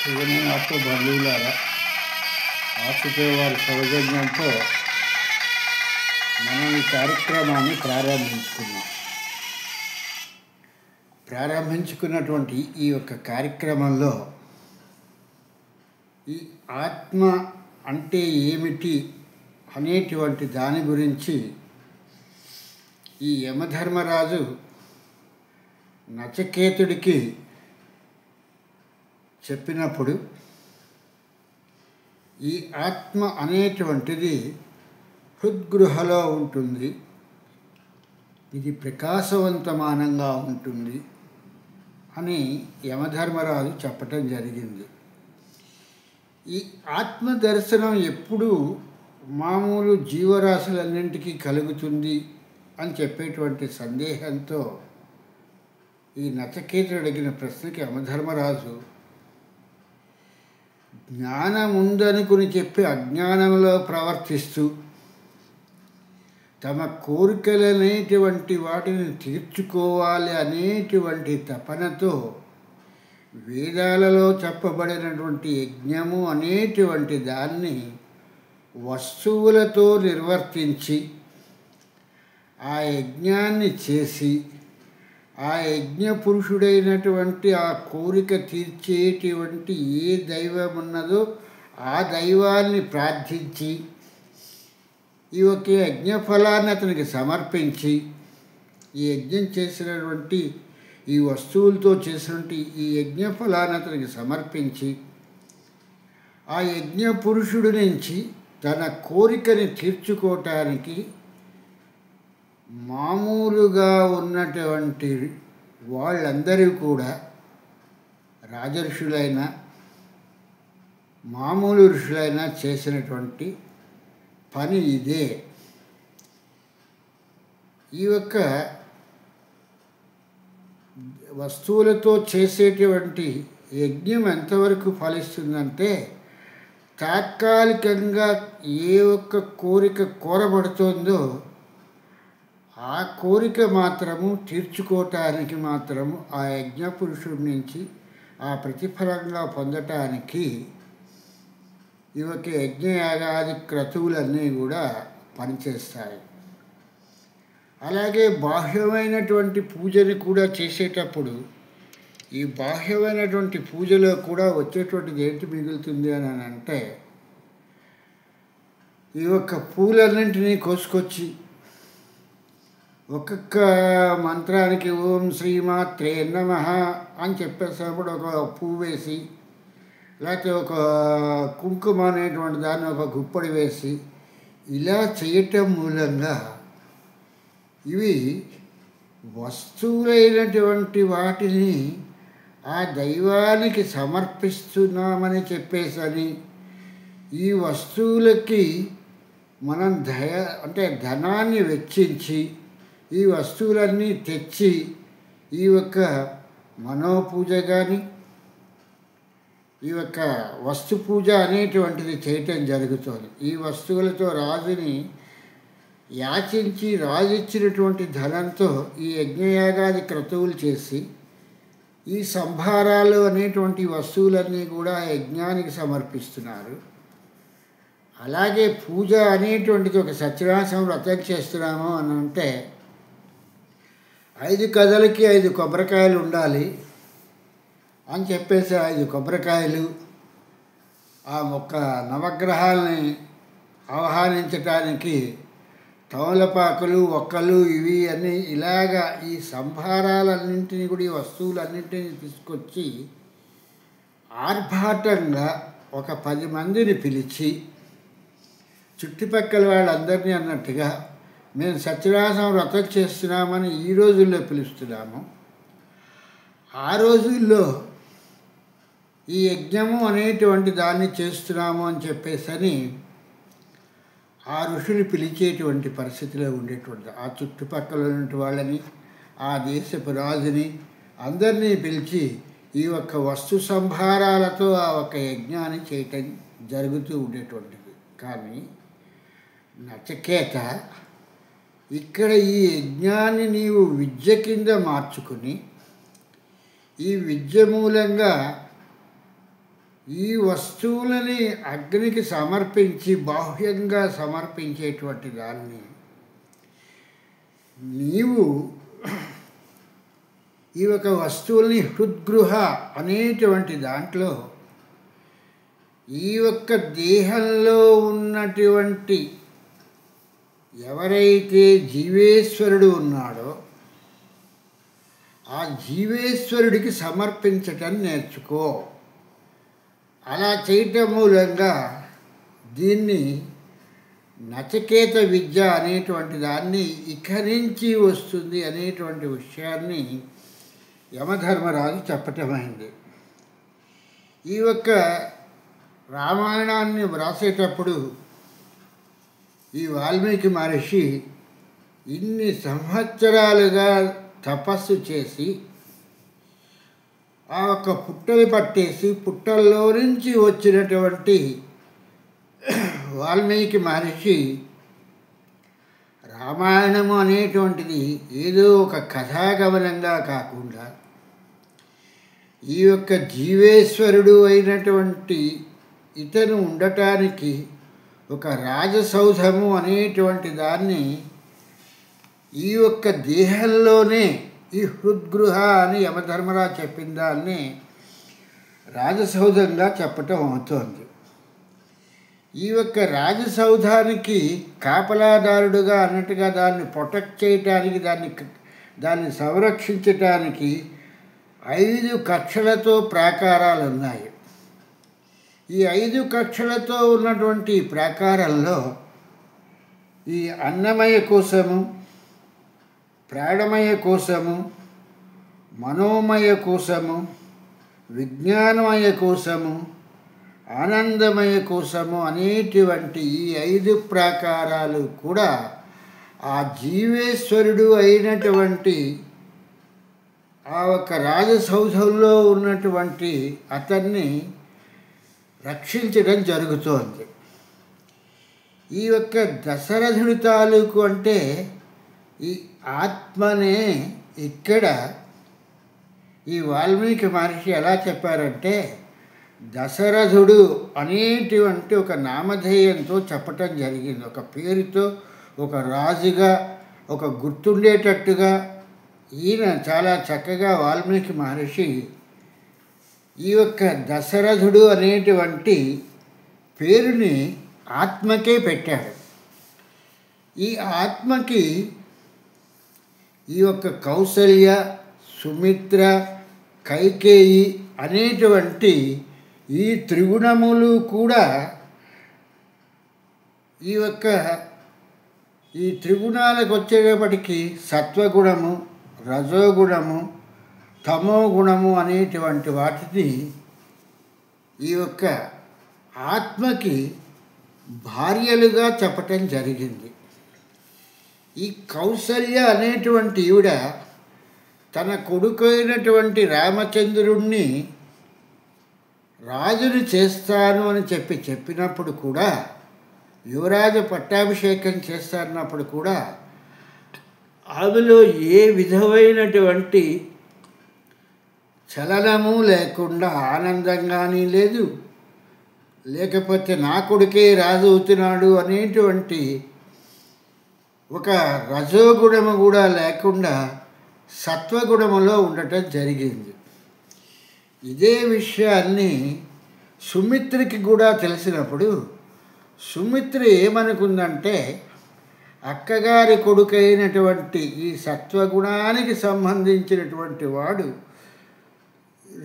సినిమాతో బంధువులారా ఆసుపత్రి వారి సౌజన్యంతో మనం ఈ కార్యక్రమాన్ని ప్రారంభించుకున్నటువంటి ఈ యొక్క కార్యక్రమంలో ఈ ఆత్మ అంటే ఏమిటి అనేటువంటి దాని గురించి ఈ యమధర్మరాజు నచికేతుడికి చెప్పినప్పుడు ఈ ఆత్మ అనేటువంటిది హృద్గృహలో ఉంటుంది, ఇది ప్రకాశవంతమానంగా ఉంటుంది అని యమధర్మరాజు చెప్పటం జరిగింది. ఈ ఆత్మ దర్శనం ఎప్పుడూ మామూలు జీవరాశులన్నింటికీ కలుగుతుంది అని చెప్పేటువంటి సందేహంతో ఈ నచికేతుడు అడిగిన ప్రశ్నకి యమధర్మరాజు జ్ఞానం ఉందనుకుని చెప్పి అజ్ఞానంలో ప్రవర్తిస్తూ తమ కోరికలనేటువంటి వాటిని తీర్చుకోవాలి అనేటువంటి తపనతో వేదాలలో చెప్పబడినటువంటి యజ్ఞము అనేటువంటి దాన్ని వస్తువులతో నిర్వర్తించి ఆ యజ్ఞాన్ని చేసి ఆ యజ్ఞ పురుషుడైనటువంటి ఆ కోరిక తీర్చేటువంటి ఏ దైవం ఉన్నదో ఆ దైవాన్ని ప్రార్థించి ఈ యొక్క యజ్ఞ ఫలాన్ని అతనికి సమర్పించి ఈ యజ్ఞం చేసినటువంటి ఈ వస్తువులతో చేసినటువంటి ఈ యజ్ఞ ఫలాన్ని అతనికి సమర్పించి ఆ యజ్ఞ పురుషుడి నుంచి తన కోరికని తీర్చుకోవటానికి మామూలుగా ఉన్నటువంటి వాళ్ళందరూ కూడా రాజఋషులైన మామూలు ఋషులైనా చేసినటువంటి పని ఇదే. ఈ యొక్క వస్తువులతో చేసేటువంటి యజ్ఞం ఎంతవరకు ఫలిస్తుందంటే తాత్కాలికంగా ఏ ఒక్క కోరిక కోరబడుతుందో ఆ కోరిక మాత్రము తీర్చుకోవటానికి మాత్రము ఆ యజ్ఞ పురుషుడి నుంచి ఆ ప్రతిఫలంగా పొందటానికి ఈ యొక్క యజ్ఞయాగాది క్రతువులన్నీ కూడా పనిచేస్తాయి. అలాగే బాహ్యమైనటువంటి పూజని కూడా చేసేటప్పుడు ఈ బాహ్యమైనటువంటి పూజలో కూడా వచ్చేటువంటిది ఏంటి మిగులుతుంది అని అంటే ఈ యొక్క పూలన్నింటినీ కోసుకొచ్చి ఒక్కొక్క మంత్రానికి ఓం శ్రీమాత్రే నమః అని చెప్పేసినప్పుడు ఒక పువ్వు వేసి లేకపోతే ఒక కుంకుమ అనేటువంటి దాన్ని ఒక గుప్పడి వేసి ఇలా చేయటం మూలంగా ఇవి వస్తువులైనటువంటి వాటిని ఆ దైవానికి సమర్పిస్తున్నామని చెప్పేసని ఈ వస్తువులకి మనం ధనాన్ని వెచ్చించి ఈ వస్తువులన్నీ తెచ్చి ఈ యొక్క మనోపూజ కానీ ఈ యొక్క వస్తు పూజ అనేటువంటిది చేయటం జరుగుతుంది. ఈ వస్తువులతో రాజుని యాచించి రాజు ఇచ్చినటువంటి ధనంతో ఈ యజ్ఞయాగాది క్రతువులు చేసి ఈ సంభారాలు అనేటువంటి వస్తువులన్నీ కూడా యజ్ఞానికి సమర్పిస్తున్నారు. అలాగే పూజ అనేటువంటిది ఒక సత్యనారాయణ వ్రతం చేస్తున్నాము అని అంటే 5 కథలకి 5 కొబ్బరికాయలు ఉండాలి అని చెప్పేసి 5 కొబ్బరికాయలు ఆ మొక్క నవగ్రహాలని ఆహ్వానించటానికి తమలపాకులు ఒక్కలు ఇవి అన్నీ ఇలాగా ఈ సంభారాలన్నింటినీ కూడా ఈ వస్తువులన్నింటినీ తీసుకొచ్చి ఆర్భాటంగా ఒక 10 మందిని పిలిచి చుట్టుపక్కల వాళ్ళందరినీ అన్నట్టుగా మేము సత్యనారాయణ వ్రతం చేస్తున్నామని ఈ రోజుల్లో పిలుస్తున్నాము. ఆ రోజుల్లో ఈ యజ్ఞము అనేటువంటి దాన్ని చేస్తున్నాము అని చెప్పేసని ఆ ఋషులు పిలిచేటువంటి పరిస్థితిలో ఉండేటువంటి ఆ చుట్టుపక్కల ఉన్నటువంటి వాళ్ళని ఆ దేశపు రాజుని అందరినీ పిలిచి ఈ యొక్క వస్తు సంభారాలతో ఆ ఒక యజ్ఞాన్ని చేయటం జరుగుతూ ఉండేటువంటిది. కానీ నచికేత ఇక్కడ ఈ యజ్ఞాన్ని నీవు విద్య కింద మార్చుకుని ఈ విద్య మూలంగా ఈ వస్తువులని అగ్నికి సమర్పించి బాహ్యంగా సమర్పించేటువంటి దాన్ని నీవు ఈ ఒక వస్తువుల్ని హృద్గృహ అనేటువంటి దాంట్లో ఈ యొక్క దేహంలో ఉన్నటువంటి ఎవరైతే జీవేశ్వరుడు ఉన్నాడో ఆ జీవేశ్వరుడికి సమర్పించటం నేర్చుకో. అలా చేయటం మూలంగా దీన్ని నచికేత విద్య అనేటువంటి దాన్ని ఇక నుంచి వస్తుంది అనేటువంటి విషయాన్ని యమధర్మరాజు చెప్పటమైంది. ఈ యొక్క రామాయణాన్ని వ్రాసేటప్పుడు ఈ వాల్మీకి మహర్షి ఇన్ని సంవత్సరాలుగా తపస్సు చేసి ఆ ఒక పుట్టలు పట్టేసి పుట్టల్లో నుంచి వచ్చినటువంటి వాల్మీకి మహర్షి రామాయణము అనేటువంటిది ఏదో ఒక కథాగమనంగా కాకుండా ఈ యొక్క జీవేశ్వరుడు అయినటువంటి ఇతను ఉండటానికి ఒక రాజసౌధము అనేటువంటి దాన్ని ఈ యొక్క దేహంలోనే ఈ హృద్గృహ అని యమధర్మరాజు చెప్పిన దాన్ని రాజసౌధంగా చెప్పటం అవుతోంది. ఈ యొక్క రాజసౌధానికి కాపలాదారుడుగా అన్నట్టుగా దాన్ని ప్రొటెక్ట్ చేయటానికి దాన్ని సంరక్షించటానికి 5 కక్షలతో ప్రాకారాలు ఉన్నాయి. ఈ 5 కక్షలతో ఉన్నటువంటి ప్రాకారంలో ఈ అన్నమయ కోశము, ప్రాణమయ కోశము, మనోమయ కోశము, విజ్ఞానమయ కోశము, ఆనందమయ కోశము అనేటువంటి ఈ 5 ప్రాకారాలు కూడా ఆ జీవేశ్వరుడు అయినటువంటి ఆ ఒక రాజసౌధంలో ఉన్నటువంటి అతన్ని రక్షించడం జరుగుతోంది. ఈ యొక్క దశరథుడి తాలూకు అంటే ఈ ఆత్మనే ఇక్కడ ఈ వాల్మీకి మహర్షి ఎలా చెప్పారంటే దశరథుడు అనేటువంటి ఒక నామధేయంతో చెప్పటం జరిగింది. ఒక పేరుతో, ఒక రాజుగా, ఒక గుర్తుండేటట్టుగా ఈయన చాలా చక్కగా వాల్మీకి మహర్షి ఈ యొక్క దశరథుడు అనేటువంటి పేరుని ఆత్మకే పెట్టాడు. ఈ ఆత్మకి ఈ యొక్క కౌసల్య, సుమిత్ర, కైకేయి అనేటువంటి ఈ త్రిగుణములు కూడా ఈ త్రిగుణాలకు వచ్చేటప్పటికి సత్వగుణము, రజోగుణము, తమో గుణము అనేటువంటి వాటిని ఈ యొక్క ఆత్మకి భార్యలుగా చెప్పటం జరిగింది. ఈ కౌసల్య అనేటువంటి ఈవిడ తన కొడుకైనటువంటి రామచంద్రుణ్ణి రాజుని చేస్తాను అని చెప్పినప్పుడు కూడా, యువరాజ పట్టాభిషేకం చేస్తానన్నప్పుడు కూడా ఆమెలో ఏ విధమైనటువంటి చలనము లేకుండా ఆనందంగానీ లేదు, లేకపోతే నా కొడుకే రాజు అవుతున్నాడు అనేటువంటి ఒక రజోగుణము కూడా లేకుండా సత్వగుణములో ఉండటం జరిగింది. ఇదే విషయాన్ని సుమిత్రకి కూడా తెలిసినప్పుడు సుమిత్ర ఏమనుకుందంటే అక్కగారి కొడుకైనటువంటి ఈ సత్వగుణానికి సంబంధించినటువంటి వాడు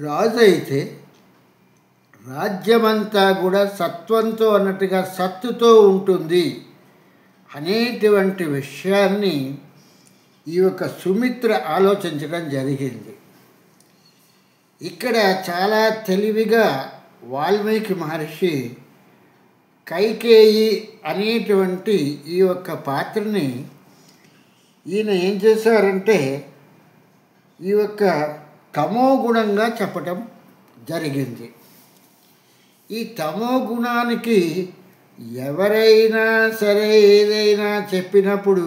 రాజు అయితే రాజ్యమంతా కూడా సత్వంతో అన్నట్టుగా సత్తుతో ఉంటుంది అనేటువంటి విషయాన్ని ఈ యొక్క సుమిత్ర ఆలోచించడం జరిగింది. ఇక్కడ చాలా తెలివిగా వాల్మీకి మహర్షి కైకేయి అనేటువంటి ఈ యొక్క పాత్రని ఈయన ఏం చేశారంటే ఈ యొక్క తమో గుణంగా చెప్పటం జరిగింది. ఈ తమో గుణానికి ఎవరైనా సరే ఏదైనా చెప్పినప్పుడు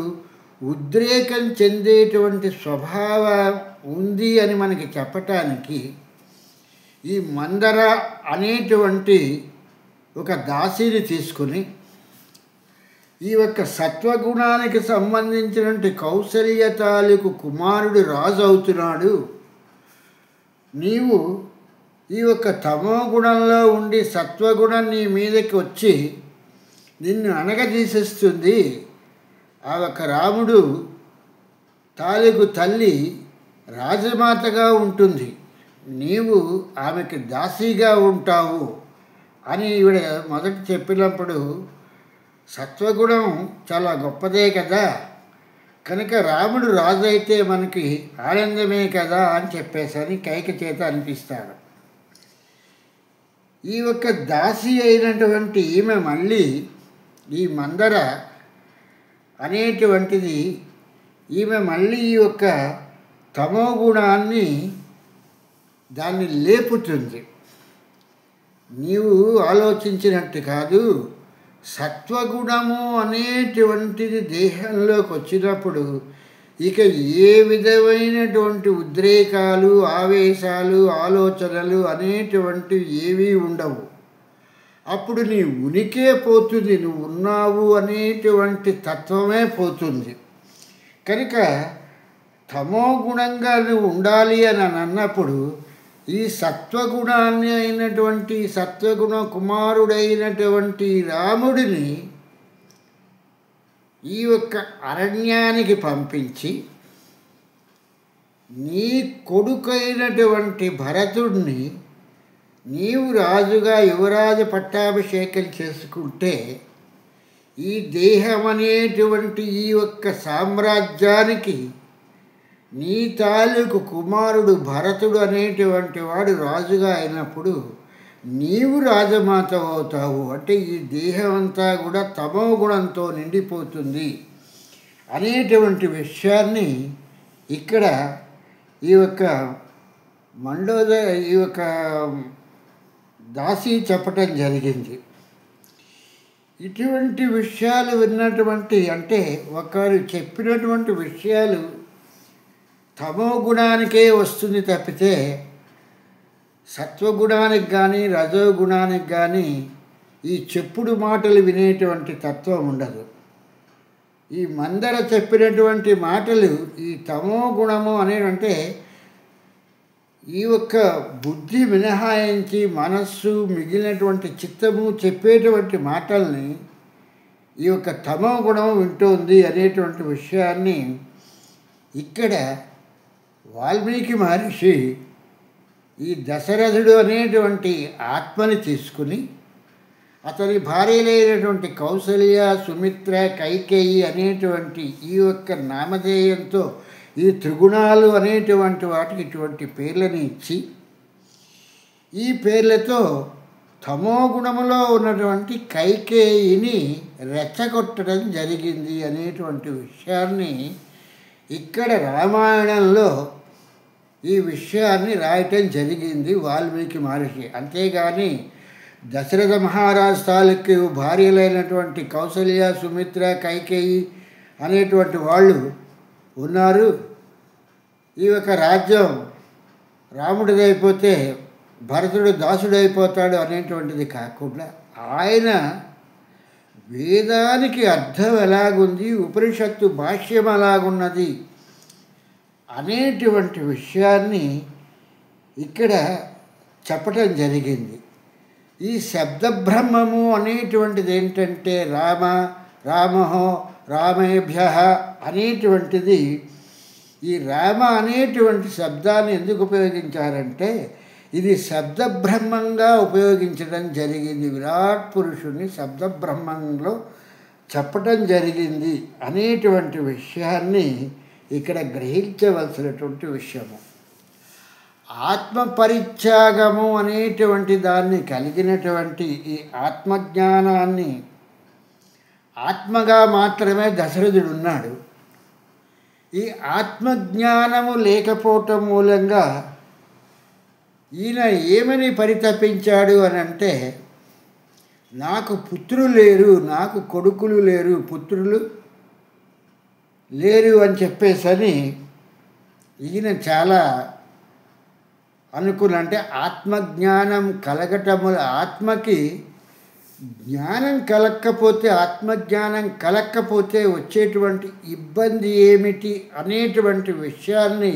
ఉద్రేకం చెందేటువంటి స్వభావం ఉంది అని మనకి చెప్పటానికి ఈ మందర అనేటువంటి ఒక దాసిని తీసుకుని ఈ యొక్క సత్వగుణానికి సంబంధించినటువంటి కౌసల్య తాలూకు కుమారుడు రాజు అవుతున్నాడు, నీవు ఈ యొక్క తమో గుణంలో ఉండి సత్వగుణం నీ మీదకి వచ్చి నిన్ను అణగదీసేస్తుంది. ఆ యొక్క రాముడు తాలూకు తల్లి రాజమాతగా ఉంటుంది, నీవు ఆమెకి దాసీగా ఉంటావు అని ఈవిడ మొదట చెప్పినప్పుడు సత్వగుణం చాలా గొప్పదే కదా, కనుక రాముడు రాజు అయితే మనకి ఆనందమే కదా అని చెప్పేసని కైక చేత అనిపిస్తాడు. ఈ యొక్క దాసి అయినటువంటి ఈమె మళ్ళీ ఈ మందర అనేటువంటిది ఈమె మళ్ళీ ఈ యొక్క తమో గుణాన్ని దాన్ని లేపుతుంది. నీవు ఆలోచించినట్టు కాదు, సత్వగుణము అనేటువంటిది దేహంలోకి వచ్చినప్పుడు ఇక ఏ విధమైనటువంటి ఉద్రేకాలు, ఆవేశాలు, ఆలోచనలు అనేటువంటివి ఏవీ ఉండవు. అప్పుడు నీ ఉనికే పోతుంది, నువ్వు ఉన్నావు అనేటువంటి తత్వమే పోతుంది. కనుక తమో గుణంగా నువ్వు ఉండాలి అని అన్నప్పుడు ఈ సత్వగుణాన్ని అయినటువంటి సత్వగుణ కుమారుడైనటువంటి రాముడిని ఈ యొక్క అరణ్యానికి పంపించి నీ కొడుకైనటువంటి భరతుడిని నీవు రాజుగా యువరాజు పట్టాభిషేకం చేసుకుంటే ఈ దేహం అనేటువంటి ఈ యొక్క సామ్రాజ్యానికి నీ తాలూకు కుమారుడు భరతుడు అనేటువంటి వాడు రాజుగా అయినప్పుడు నీవు రాజమాత అవుతావు. అంటే ఈ దేహం అంతా కూడా తమో గుణంతో నిండిపోతుంది అనేటువంటి విషయాన్ని ఇక్కడ ఈ యొక్క ఈ యొక్క దాసి చెప్పటం జరిగింది. ఇటువంటి విషయాలు విన్నటువంటి అంటే ఒకరు చెప్పినటువంటి విషయాలు తమో గుణానికే వస్తుంది తప్పితే సత్వగుణానికి కానీ రజోగుణానికి కానీ ఈ చెప్పుడు మాటలు వినేటువంటి తత్వం ఉండదు. ఈ మందర చెప్పినటువంటి మాటలు ఈ తమో గుణము అనేవంటే ఈ యొక్క బుద్ధి మినహాయించి మనస్సు మిగిలినటువంటి చిత్తము చెప్పేటువంటి మాటల్ని ఈ యొక్క తమో గుణం వింటోంది అనేటువంటి విషయాన్ని ఇక్కడ వాల్మీకి మహర్షి ఈ దశరథుడు అనేటువంటి ఆత్మని తీసుకుని అతని భార్యలైనటువంటి కౌసల్య, సుమిత్ర, కైకేయి అనేటువంటి ఈ యొక్క నామధేయంతో ఈ త్రిగుణాలు అనేటువంటి వాటికి ఇటువంటి పేర్లను ఇచ్చి ఈ పేర్లతో తమో గుణములో ఉన్నటువంటి కైకేయిని రెచ్చగొట్టడం జరిగింది అనేటువంటి విషయాన్ని ఇక్కడ రామాయణంలో ఈ విషయాన్ని రాయటం జరిగింది వాల్మీకి మహర్షి. అంతేగాని దశరథ మహారాజు తాలూకు భార్యలైనటువంటి కౌసల్య, సుమిత్ర, కైకేయి అనేటువంటి వాళ్ళు ఉన్నారు, ఈ యొక్క రాజ్యం రాముడిదైపోతే భరతుడు దాసుడైపోతాడు అనేటువంటిది కాకుండా ఆయన వేదానికి అర్థం ఎలాగుంది, ఉపనిషత్తు భాష్యం ఎలాగున్నది అనేటువంటి విషయాన్ని ఇక్కడ చెప్పటం జరిగింది. ఈ శబ్దబ్రహ్మము అనేటువంటిది ఏంటంటే రామ, రామహో, రామేభ్య అనేటువంటిది ఈ రామ అనేటువంటి శబ్దాన్ని ఎందుకు ఉపయోగించారంటే ఇది శబ్దబ్రహ్మంగా ఉపయోగించడం జరిగింది. విరాట్ పురుషుని శబ్దబ్రహ్మంలో చెప్పటం జరిగింది అనేటువంటి విషయాన్ని ఇక్కడ గ్రహించవలసినటువంటి విషయము. ఆత్మ పరిత్యాగము అనేటువంటి దాన్ని కలిగినటువంటి ఈ ఆత్మజ్ఞానాన్ని ఆత్మగా మాత్రమే దశరథుడు ఉన్నాడు. ఈ ఆత్మజ్ఞానము లేకపోవటం మూలంగా ఈయన ఏమని పరితపించాడు అని అంటే నాకు పుత్రులు లేరు, నాకు కొడుకులు లేరు, పుత్రులు లేరు అని చెప్పేసని ఈయన చాలా అనుకున్నంటే ఆత్మజ్ఞానం కలగటము, ఆత్మకి జ్ఞానం కలగకపోతే, ఆత్మజ్ఞానం కలగకపోతే వచ్చేటువంటి ఇబ్బంది ఏమిటి అనేటువంటి విషయాన్ని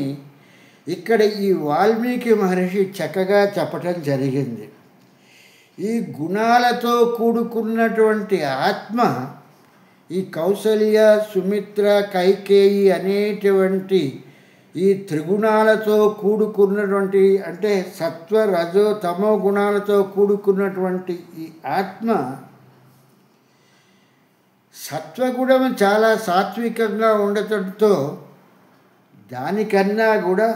ఇక్కడ ఈ వాల్మీకి మహర్షి చక్కగా చెప్పటం జరిగింది. ఈ గుణాలతో కూడుకున్నటువంటి ఆత్మ, ఈ కౌసల్య, సుమిత్ర, కైకేయి అనేటువంటి ఈ త్రిగుణాలతో కూడుకున్నటువంటి, అంటే సత్వ రజో తమో గుణాలతో కూడుకున్నటువంటి ఈ ఆత్మ, సత్వగుణం చాలా సాత్వికంగా ఉండటంతో దానికన్నా కూడా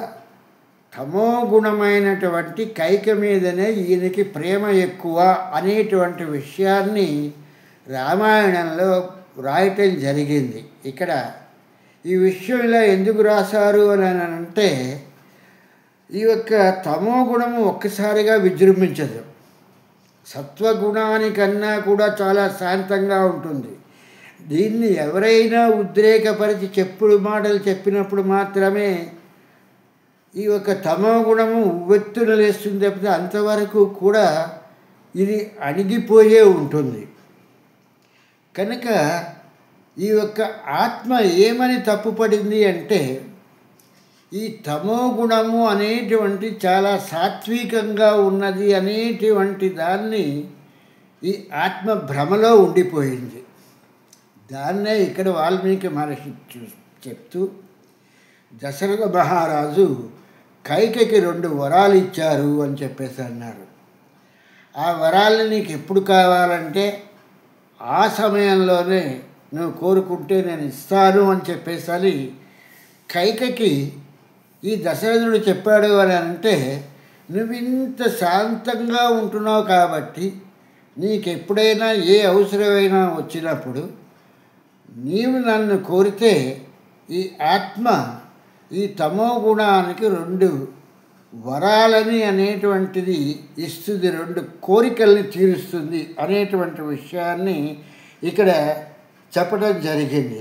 తమో గుణమైనటువంటి కైక మీదనే ఈయనకి ప్రేమ ఎక్కువ అనేటువంటి విషయాన్ని రామాయణంలో వ్రాయటం జరిగింది. ఇక్కడ ఈ విషయం ఇలా ఎందుకు రాశారు అని అంటే, ఈ యొక్క తమో గుణము ఒక్కసారిగా విజృంభించదు, సత్వగుణానికన్నా కూడా చాలా శాంతంగా ఉంటుంది. దీన్ని ఎవరైనా ఉద్రేకపరిచి చెప్పుడు మాటలు చెప్పినప్పుడు మాత్రమే ఈ యొక్క తమో గుణము ఉవ్వెత్తున లేస్తుంది తప్పితే అంతవరకు కూడా ఇది అణిగిపోయే ఉంటుంది. కనుక ఈ యొక్క ఆత్మ ఏమని తప్పుపడింది అంటే, ఈ తమో గుణము అనేటువంటి చాలా సాత్వికంగా ఉన్నది అనేటువంటి దాన్ని ఈ ఆత్మ భ్రమలో ఉండిపోయింది. దాన్నే ఇక్కడ వాల్మీకి మహర్షి చెప్తూ, దశరథ మహారాజు కైకకి 2 వరాలు ఇచ్చారు అని చెప్పేసి అన్నారు. ఆ వరాలు నీకు ఎప్పుడు కావాలంటే ఆ సమయంలోనే నువ్వు కోరుకుంటే నేను ఇస్తాను అని చెప్పేసి కైకకి ఈ దశరథుడు చెప్పాడు అని అంటే, నువ్వు ఇంత శాంతంగా ఉంటున్నావు కాబట్టి నీకు ఎప్పుడైనా ఏ అవసరమైనా వచ్చినప్పుడు నీవు నన్ను కోరితే ఈ ఆత్మ ఈ తమో గుణానికి 2 వరాలని అనేటువంటిది ఇస్తుంది, 2 కోరికల్ని తీరుస్తుంది అనేటువంటి విషయాన్ని ఇక్కడ చెప్పడం జరిగింది.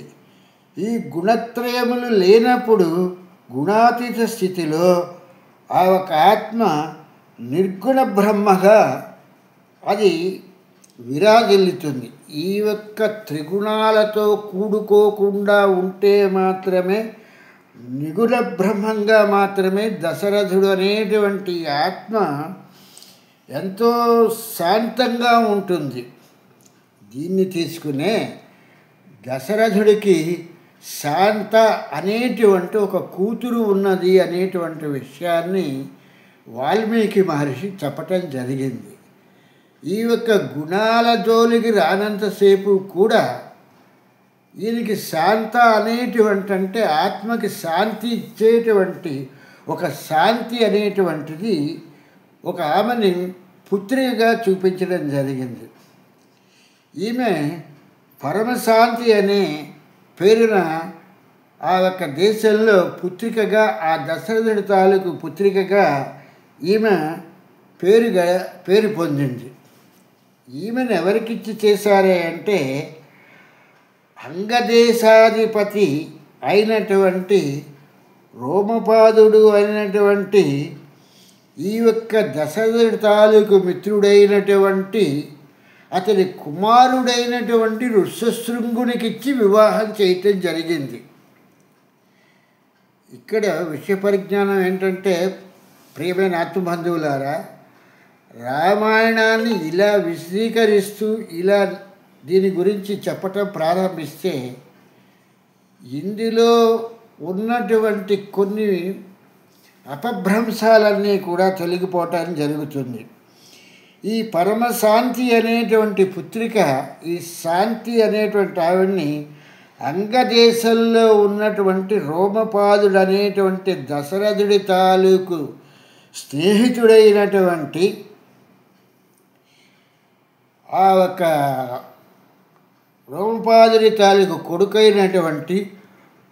ఈ గుణత్రయములు లేనప్పుడు గుణాతీత స్థితిలో ఆ ఒక ఆత్మ నిర్గుణ బ్రహ్మగా అది విరాజిల్లుతుంది. ఈ యొక్క త్రిగుణాలతో కూడుకోకుండా ఉంటే మాత్రమే నిగుణ బ్రహ్మంగా మాత్రమే దశరథుడు అనేటువంటి ఆత్మ ఎంతో శాంతంగా ఉంటుంది. దీన్ని తీసుకునే దశరథుడికి శాంత అనేటువంటి ఒక కూతురు ఉన్నది అనేటువంటి విషయాన్ని వాల్మీకి మహర్షి చెప్పటం జరిగింది. ఈ యొక్క గుణాల జోలికి రానంతసేపు కూడా ఈయనకి శాంత అనేటువంటి, అంటే ఆత్మకి శాంతి ఇచ్చేటువంటి ఒక శాంతి అనేటువంటిది ఒక ఆమెని పుత్రికగా చూపించడం జరిగింది. ఈమె పరమశాంతి అనే పేరున ఆ యొక్క దేశంలో పుత్రికగా, ఆ దశరథుడి తాలూకు పుత్రికగా ఈమె పేరు పొందింది. ఈమెను ఎవరికిచ్చి చేశారే అంటే, అంగదేశాధిపతి అయినటువంటి రోమపాదుడు అయినటువంటి ఈ యొక్క దశరథుడి తాలూకు మిత్రుడైనటువంటి అతని కుమారుడైనటువంటి ఋష్యశృంగునికిచ్చి వివాహం చేయటం జరిగింది. ఇక్కడ విషయ పరిజ్ఞానం ఏంటంటే, ప్రియమైన ఆత్మబంధువులారా, రామాయణాన్ని ఇలా విశదీకరిస్తూ ఇలా దీని గురించి చెప్పటం ప్రారంభిస్తే ఇందులో ఉన్నటువంటి కొన్ని అపభ్రంశాలన్నీ కూడా తొలగిపోవటం జరుగుతుంది. ఈ పరమశాంతి అనేటువంటి పుత్రిక, ఈ శాంతి అనేటువంటి ఆవిడ్ని అంగదేశంలో ఉన్నటువంటి రోమపాదుడు అనేటువంటి దశరథుడి తాలూకు స్నేహితుడైనటువంటి ఆ ఒక రోమపాదుడి తాలూకు కొడుకైనటువంటి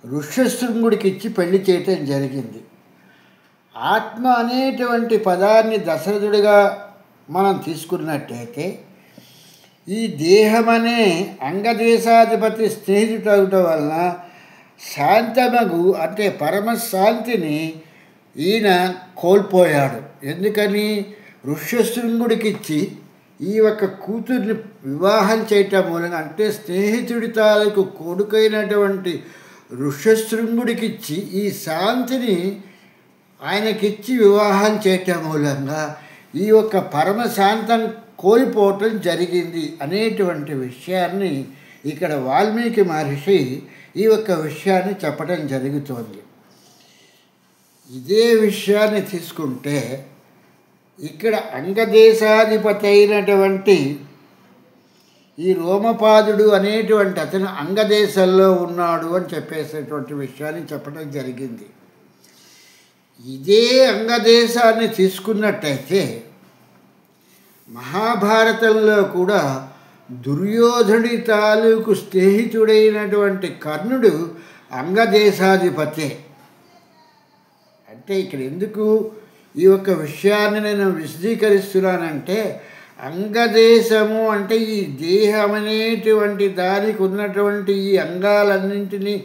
ఋష్యశృంగుడికి ఇచ్చి పెళ్లి చేయటం జరిగింది. ఆత్మ అనేటువంటి పదాన్ని దశరథుడిగా మనం తీసుకున్నట్టయితే, ఈ దేహమనే అంగదేశాధిపతి స్నేహితుడు అవటం వలన శాంతమగు, అంటే పరమశాంతిని ఈయన కోల్పోయాడు. ఎందుకని? ఋష్యశృంగుడికిచ్చి ఈ యొక్క కూతుర్ని వివాహం చేయటం మూలంగా, అంటే స్నేహితుడి తాలూకు కొడుకైనటువంటి ఋష్యశృంగుడికిచ్చి ఈ శాంతిని ఆయనకిచ్చి వివాహం చేయటం మూలంగా ఈ యొక్క పరమశాంతం కోల్పోవటం జరిగింది అనేటువంటి విషయాన్ని ఇక్కడ వాల్మీకి మహర్షి ఈ యొక్క విషయాన్ని చెప్పడం జరుగుతోంది. ఇదే విషయాన్ని తీసుకుంటే ఇక్కడ అంగదేశాధిపతి అయినటువంటి ఈ రోమపాదుడు అనేటువంటి అతను అంగదేశంలో ఉన్నాడు అని చెప్పేసేటువంటి విషయాన్ని చెప్పడం జరిగింది. ఇదే అంగదేశాన్ని తీసుకున్నట్టయితే మహాభారతంలో కూడా దుర్యోధనుడి తాలూకు స్నేహితుడైనటువంటి కర్ణుడు అంగదేశాధిపతే. అంటే ఇక్కడ ఎందుకు ఈ యొక్క విషయాన్ని నేను విశదీకరిస్తున్నానంటే, అంగదేశము అంటే ఈ దేహం అనేటువంటి దానికి ఉన్నటువంటి ఈ అంగాలన్నింటినీ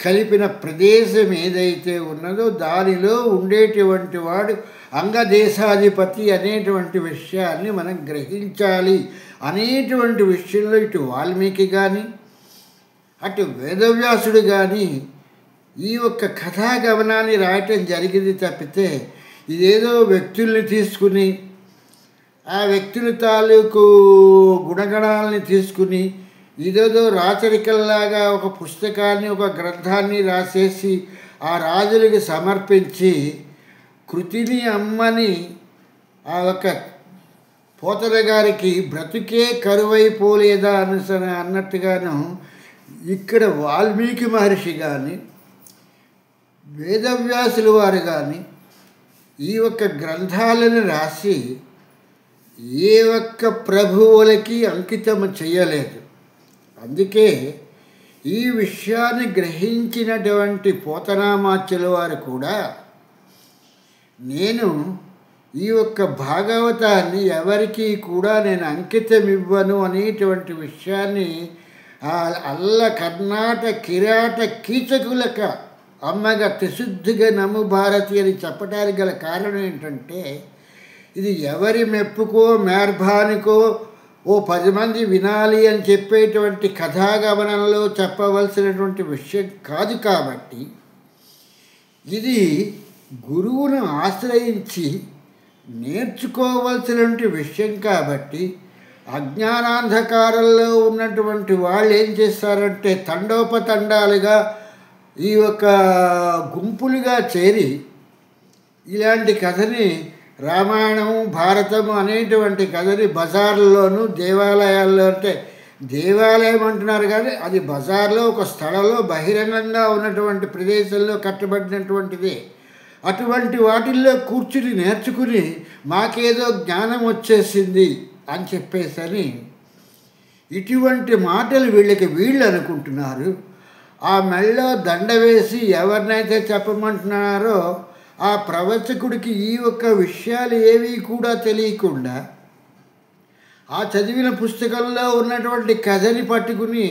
కలిపిన ప్రదేశం ఏదైతే ఉన్నదో దానిలో ఉండేటువంటి వాడు అంగదేశాధిపతి అనేటువంటి విషయాన్ని మనం గ్రహించాలి అనేటువంటి విషయంలో ఇటు వాల్మీకి కానీ అటు వేదవ్యాసుడు కానీ ఈ యొక్క కథాగమనాన్ని రాయటం జరిగింది తప్పితే ఇదేదో వ్యక్తుల్ని తీసుకుని ఆ వ్యక్తుల తాలూకు గుణగణాలని తీసుకుని ఇదేదో రాచరికల్లాగా ఒక పుస్తకాన్ని ఒక గ్రంథాన్ని రాసేసి ఆ రాజులకి సమర్పించి కృతిని అమ్మని ఆ యొక్క పోతన గారికి బ్రతుకే కరువైపోలేదా అన్నట్టుగాను ఇక్కడ వాల్మీకి మహర్షి కానీ వేదవ్యాసుల వారు కానీ ఈ యొక్క గ్రంథాలను రాసి ఏ ఒక్క ప్రభువులకి అంకితం చేయలేదు. అందుకే ఈ విషయాన్ని గ్రహించినటువంటి పోతనామాచ్యుల వారు కూడా నేను ఈ యొక్క భాగవతాన్ని ఎవరికి కూడా నేను అంకితం ఇవ్వను అనేటువంటి విషయాన్ని అల్ల కర్ణాట కిరాట కీచకులక అమ్మగా త్రిశుద్ధిగా నమ్ము భారతి అని చెప్పడానికి గల కారణం ఏంటంటే ఇది ఎవరి మెప్పుకో మేర్భానికో ఓ 10 మంది వినాలి అని చెప్పేటువంటి కథాగమనంలో చెప్పవలసినటువంటి విషయం కాదు. కాబట్టి ఇది గురువును ఆశ్రయించి నేర్చుకోవలసినటువంటి విషయం కాబట్టి అజ్ఞానాంధకారంలో ఉన్నటువంటి వాళ్ళు ఏం చేస్తారంటే తండోపతండాలుగా ఈ యొక్క గుంపులుగా చేరి ఇలాంటి కథని రామాయణము భారతము అనేటువంటి కథని బజార్లోను దేవాలయాల్లో, అంటే దేవాలయం అంటున్నారు కానీ అది బజార్లో ఒక స్థలంలో బహిరంగంగా ఉన్నటువంటి ప్రదేశంలో కట్టబడినటువంటిది. అటువంటి వాటిల్లో కూర్చుని నేర్చుకుని మాకేదో జ్ఞానం వచ్చేసింది అని చెప్పేసని ఇటువంటి మాటలు వీళ్ళు అనుకుంటున్నారు. ఆ మెళ్ళో దండ వేసి ఎవరినైతే చెప్పమంటున్నారో ఆ ప్రవచకుడికి ఈ ఒక్క విషయాలు ఏవి కూడా తెలియకుండా ఆ చదివిన పుస్తకంలో ఉన్నటువంటి కథని పట్టుకుని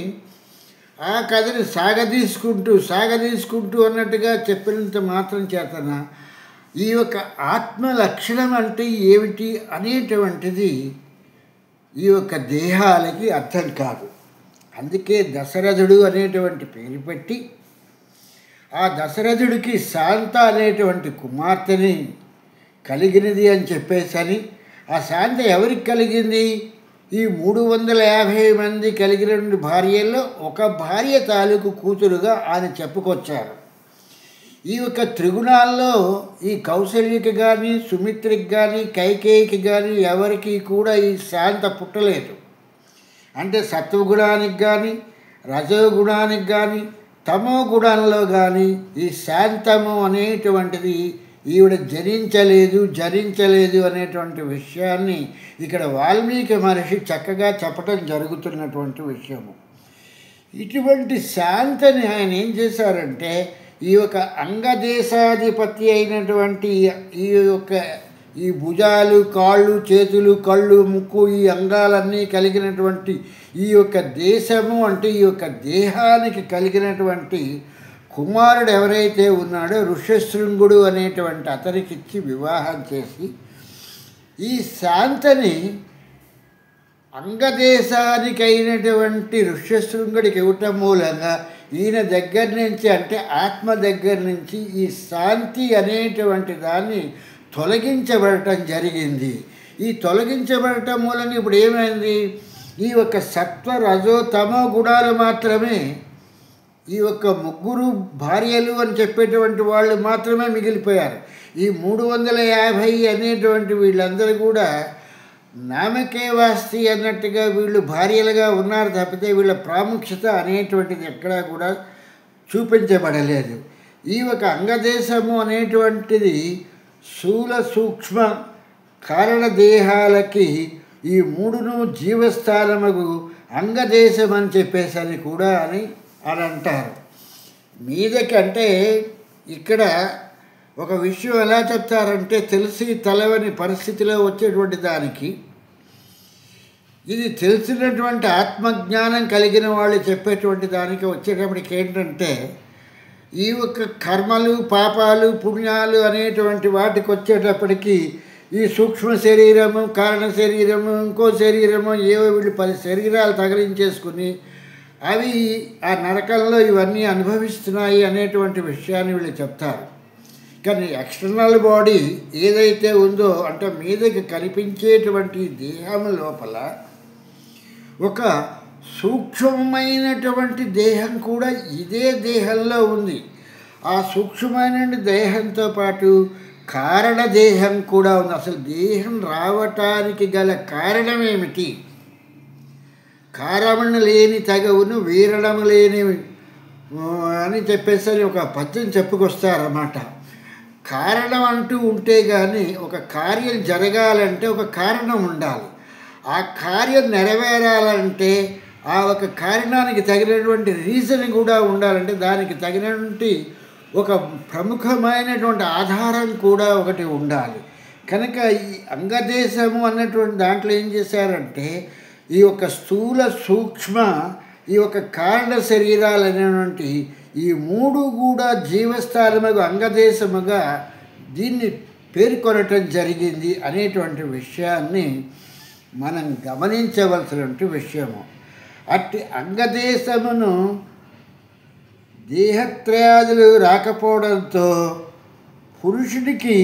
ఆ కథని సాగదీసుకుంటూ అన్నట్టుగా చెప్పినంత మాత్రం చేతన ఈ యొక్క ఆత్మ లక్షణం అంటే ఏమిటి అనేటువంటిది ఈ యొక్క దేహాలకి అర్థం కాదు. అందుకే దశరథుడు అనేటువంటి పేరు పెట్టి ఆ దశరథుడికి శాంత అనేటువంటి కుమార్తెని కలిగినది అని చెప్పేసని, ఆ శాంత ఎవరికి కలిగింది? ఈ 350 మంది కలిగిన భార్యల్లో ఒక భార్య తాలూకు కూతురుగా ఆయన చెప్పుకొచ్చారు. ఈ యొక్క త్రిగుణాల్లో ఈ కౌశల్యకి కానీ సుమిత్రికి కానీ కైకేయికి కానీ ఎవరికి కూడా ఈ శాంత పుట్టలేదు. అంటే సత్వగుణానికి కానీ రజోగుణానికి కానీ తమో గుణంలో కానీ ఈ శాంతము అనేటువంటిది ఈవిడ జరించలేదు అనేటువంటి విషయాన్ని ఇక్కడ వాల్మీకి మహర్షి చక్కగా చెప్పడం జరుగుతున్నటువంటి విషయము. ఇటువంటి శాంతని ఆయన ఏం చేశారంటే ఈ యొక్క అంగదేశాధిపతి అయినటువంటి ఈ భుజాలు, కాళ్ళు, చేతులు, కళ్ళు, ముక్కు, ఈ అంగాలన్నీ కలిగినటువంటి ఈ యొక్క దేశము అంటే ఈ యొక్క దేహానికి కలిగినటువంటి కుమారుడు ఎవరైతే ఉన్నాడో ఋష్యశృంగుడు అనేటువంటి అతనికిచ్చి వివాహం చేసి ఈ శాంతని అంగదేశానికైనటువంటి ఋష్యశృంగుడికి ఇవ్వటం మూలంగా ఈయన దగ్గర నుంచి అంటే ఆత్మ దగ్గర నుంచి ఈ శాంతి అనేటువంటి దాన్ని తొలగించబడటం జరిగింది. ఈ తొలగించబడటం మూలంగా ఇప్పుడు ఏమైంది, ఈ యొక్క సత్వ రజో తమో గుణాలు మాత్రమే, ఈ యొక్క ముగ్గురు భార్యలు అని చెప్పేటువంటి వాళ్ళు మాత్రమే మిగిలిపోయారు. ఈ 350 అనేటువంటి వీళ్ళందరూ కూడా నామకే వాస్తి అన్నట్టుగా వీళ్ళు భార్యలుగా ఉన్నారు తప్పితే వీళ్ళ ప్రాముఖ్యత అనేటువంటిది ఎక్కడా కూడా చూపించబడలేదు. ఈ ఒక అంగదేశము అనేటువంటిది స్థూల సూక్ష్మ కారణదేహాలకి ఈ మూడును జీవస్థానముకు అంగదేశం అని చెప్పేసరి కూడా అని అంటారు. మీదకంటే ఇక్కడ ఒక విషయం ఎలా చెప్తారంటే తెలిసి తెలవని పరిస్థితిలో వచ్చేటువంటి దానికి ఇది తెలిసినటువంటి ఆత్మజ్ఞానం కలిగిన వాళ్ళు చెప్పేటువంటి దానికి వచ్చేటప్పటికి ఏంటంటే ఈ యొక్క కర్మలు పాపాలు పుణ్యాలు అనేటువంటి వాటికి వచ్చేటప్పటికి ఈ సూక్ష్మ శరీరము కారణ శరీరము ఇంకో శరీరము ఏవో వీళ్ళు 10 శరీరాలు తగిలించేసుకుని అవి ఆ నరకంలో ఇవన్నీ అనుభవిస్తున్నాయి అనేటువంటి విషయాన్ని వీళ్ళు చెప్తారు. కానీ ఎక్స్టర్నల్ బాడీ ఏదైతే ఉందో అంటే మీదకి కనిపించేటువంటి దేహం లోపల ఒక సూక్ష్మమైనటువంటి దేహం కూడా ఇదే దేహంలో ఉంది. ఆ సూక్ష్మమైన దేహంతో పాటు కారణదేహం కూడా ఉంది. అసలు దేహం రావటానికి గల కారణం ఏమిటి? కారణము లేని తగవును వీరడము లేని అని చెప్పేసరి ఒక పద్యం చెప్పుకొస్తారన్నమాట. కారణం అంటూ ఉంటే కానీ ఒక కార్యం జరగాలంటే ఒక కారణం ఉండాలి. ఆ కార్యం నెరవేరాలంటే ఆ ఒక కారణానికి తగినటువంటి రీజన్ కూడా ఉండాలంటే దానికి తగినటువంటి ఒక ప్రముఖమైనటువంటి ఆధారం కూడా ఒకటి ఉండాలి. కనుక ఈ అంగదేశము అన్నటువంటి దాంట్లో ఏం చేశారంటే ఈ యొక్క స్థూల సూక్ష్మ ఈ యొక్క కారణ శరీరాలు అనేటువంటి ఈ మూడు కూడా జీవస్థానముగా అంగదేశముగా దీన్ని పేర్కొనటం జరిగింది అనేటువంటి విషయాన్ని మనం గమనించవలసినటువంటి విషయము. అట్టి అంగదేశమును దేహత్రయాదులు రాకపోవడంతో పురుషుడికి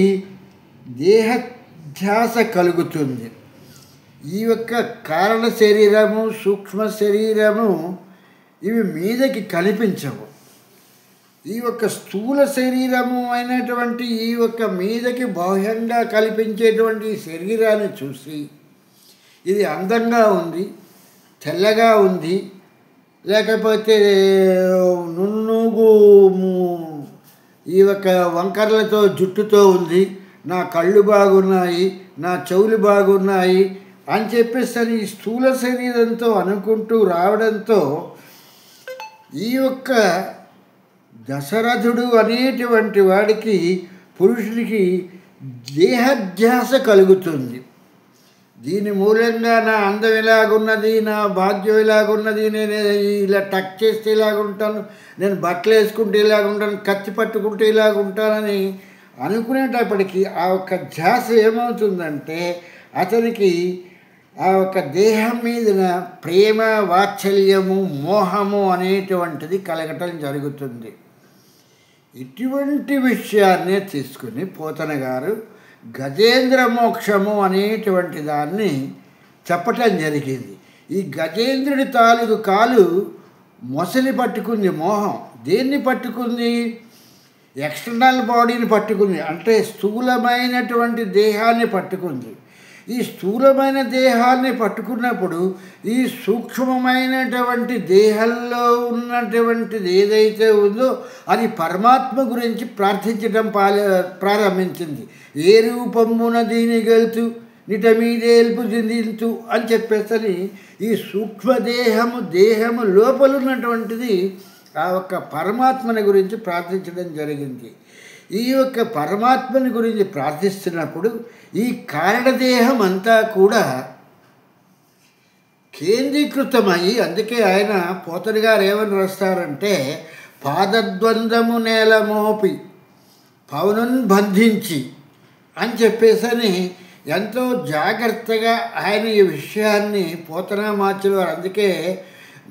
దేహధ్యాస కలుగుతుంది. ఈ యొక్క కారణ శరీరము సూక్ష్మ శరీరము ఇవి మీదకి కనిపించవు. ఈ యొక్క స్థూల శరీరము అయినటువంటి ఈ యొక్క మీదకి బాహ్యంగా కల్పించేటువంటి శరీరాన్ని చూసి ఇది అందంగా ఉంది, తెల్లగా ఉంది, లేకపోతే నున్నుగు ఈ యొక్క వంకర్లతో జుట్టుతో ఉంది, నా కళ్ళు బాగున్నాయి, నా చెవులు బాగున్నాయి అని చెప్పేసి ఈ స్థూల శరీరంతో అనుకుంటూ రావడంతో ఈ యొక్క దశరథుడు అనేటువంటి వాడికి పురుషుడికి దేహధ్యాస కలుగుతుంది. దీని మూలంగా నా అందం ఇలాగున్నది, నా భాగ్యం ఇలాగున్నది, నేను ఇలా టక్ చేస్తే ఇలాగుంటాను, నేను బట్టలు వేసుకుంటే ఇలాగుంటాను, కత్తి పట్టుకుంటే ఇలాగుంటానని అనుకునేటప్పటికీ ఆ ఒక్క ధ్యాస ఏమవుతుందంటే అతనికి ఆ ఒక దేహం మీద ప్రేమ వాత్సల్యము మోహము అనేటువంటిది కలగటం జరుగుతుంది. ఇటువంటి విషయాన్నే తీసుకుని పోతన గారు గజేంద్ర మోక్షము అనేటువంటి దాన్ని చెప్పటం జరిగింది. ఈ గజేంద్రుడి తాలూకు కాలు మొసలి పట్టుకుంది, మోహం దేన్ని పట్టుకుంది? ఎక్స్టర్నల్ బాడీని పట్టుకుంది, అంటే స్థూలమైనటువంటి దేహాన్ని పట్టుకుంది. ఈ స్థూలమైన దేహాన్ని పట్టుకున్నప్పుడు ఈ సూక్ష్మమైనటువంటి దేహంలో ఉన్నటువంటిది ఏదైతే ఉందో అది పరమాత్మ గురించి ప్రార్థించడం ప్రారంభించింది. ఏ రూపమున దీని గెలుతు నిట మీదేల్పు దింతు అని చెప్పేసరి ఈ దేహము లోపల ఉన్నటువంటిది ఆ ఒక్క పరమాత్మని గురించి ప్రార్థించడం జరిగింది. ఈ యొక్క పరమాత్మని గురించి ప్రార్థిస్తున్నప్పుడు ఈ కారణదేహం అంతా కూడా కేంద్రీకృతమయ్యి, అందుకే ఆయన పోతన గారు ఏమని రాస్తారంటే పాదద్వంద్వము నేల మోపి పవనున్ బంధించి అని చెప్పేసని ఎంతో జాగ్రత్తగా ఆయన ఈ విషయాన్ని పోతనామాచులు వారు, అందుకే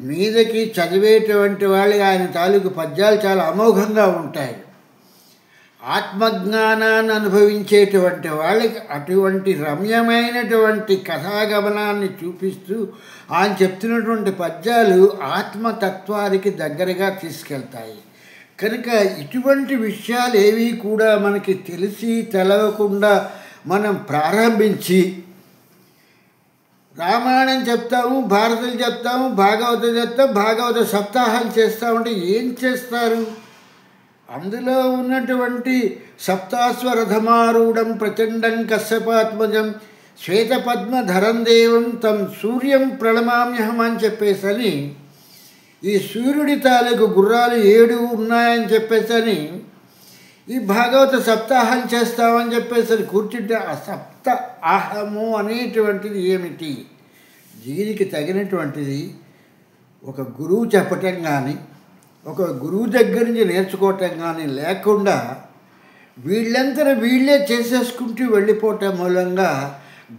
మీదకి చదివేటువంటి వాళ్ళు ఆయన తాలూకు పద్యాలు చాలా అమోఘంగా ఉంటాయి. ఆత్మజ్ఞానాన్ని అనుభవించేటువంటి వాళ్ళకి అటువంటి రమ్యమైనటువంటి కథాగమనాన్ని చూపిస్తూ ఆయన చెప్తున్నటువంటి పద్యాలు ఆత్మతత్వానికి దగ్గరగా తీసుకెళ్తాయి. కనుక ఇటువంటి విషయాలు ఏవి కూడా మనకి తెలిసి తెలవకుండా మనం ప్రారంభించి రామాయణం చెప్తాము, భారతం చెప్తాము, భాగవతం చెప్తాం, భాగవత సప్తాహాలు చేస్తామంటే ఏం చేస్తారు? అందులో ఉన్నటువంటి సప్తాశ్వరథమారూఢం ప్రచండం కశ్యపాత్మజం శ్వేతపద్మధరం దేవం తం సూర్యం ప్రణమామ్యహం అని చెప్పేసని, ఈ సూర్యుడి తాలూకు గుర్రాలు 7 ఉన్నాయని చెప్పేసని ఈ భాగవత సప్తాహం చేస్తామని చెప్పేసరి కూర్చుంటే ఆ సప్త ఆహము అనేటువంటిది ఏమిటి? దీనికి తగినటువంటిది ఒక గురువు చెప్పటం కానీ, ఒక గురువు దగ్గర నుంచి నేర్చుకోవటం కానీ లేకుండా వీళ్ళంతా వీళ్ళే చేసేసుకుంటూ వెళ్ళిపోవటం మూలంగా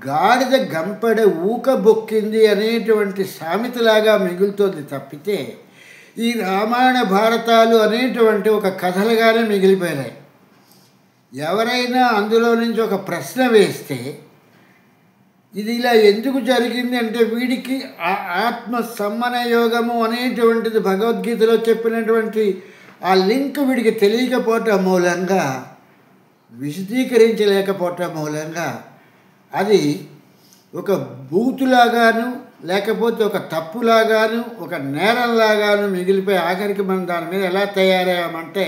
గాడిద గంపెడ ఊక బొక్కింది అనేటువంటి సామెతలాగా మిగులుతోంది తప్పితే ఈ రామాయణ భారతాలు అనేటువంటి ఒక కథలుగానే మిగిలిపోయినాయి. ఎవరైనా అందులో నుంచి ఒక ప్రశ్న వేస్తే ఇది ఇలా ఎందుకు జరిగింది అంటే వీడికి ఆ ఆత్మ సమ్మన యోగము అనేటువంటిది భగవద్గీతలో చెప్పినటువంటి ఆ లింక్ వీడికి తెలియకపోవటం మూలంగా, విశదీకరించలేకపోవటం మూలంగా అది ఒక బూతులాగాను లేకపోతే ఒక తప్పులాగాను ఒక నేరంలాగాను మిగిలిపోయి ఆఖరికి మనం దాని మీద ఎలా తయారయ్యామంటే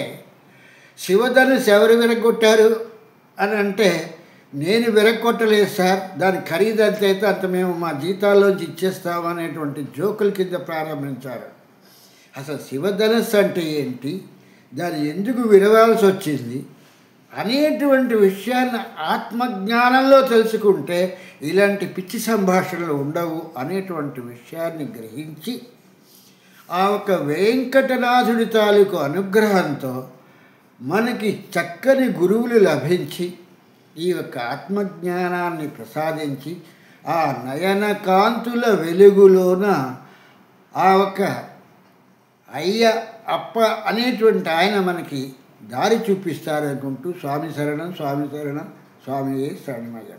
శివధనుస్సు ఎవరు విరగొట్టారు అని అంటే నేను విరగొట్టలేదు సార్, దాని ఖరీదు ఎంత అయితే అంత మేము మా జీతాల్లోంచి ఇచ్చేస్తాము అనేటువంటి జోకుల కింద ప్రారంభించారు. అసలు శివధనుస్సు అంటే ఏంటి, దాన్ని ఎందుకు విరవాల్సి వచ్చింది అనేటువంటి విషయాన్ని ఆత్మజ్ఞానంలో తెలుసుకుంటే ఇలాంటి పిచ్చి సంభాషణలు ఉండవు అనేటువంటి విషయాన్ని గ్రహించి ఆ ఒక వెంకటనాథుడి తాలూకు అనుగ్రహంతో మనకి చక్కని గురువులు లభించి ఈ యొక్క ఆత్మజ్ఞానాన్ని ప్రసాదించి ఆ నయన కాంతుల వెలుగులోన ఆ ఒక అయ్య అప్ప అనేటువంటి ఆయన మనకి దారి చూపిస్తారనుకుంటూ స్వామి శరణం, స్వామి శరణం, స్వామియే శరణమయ్య.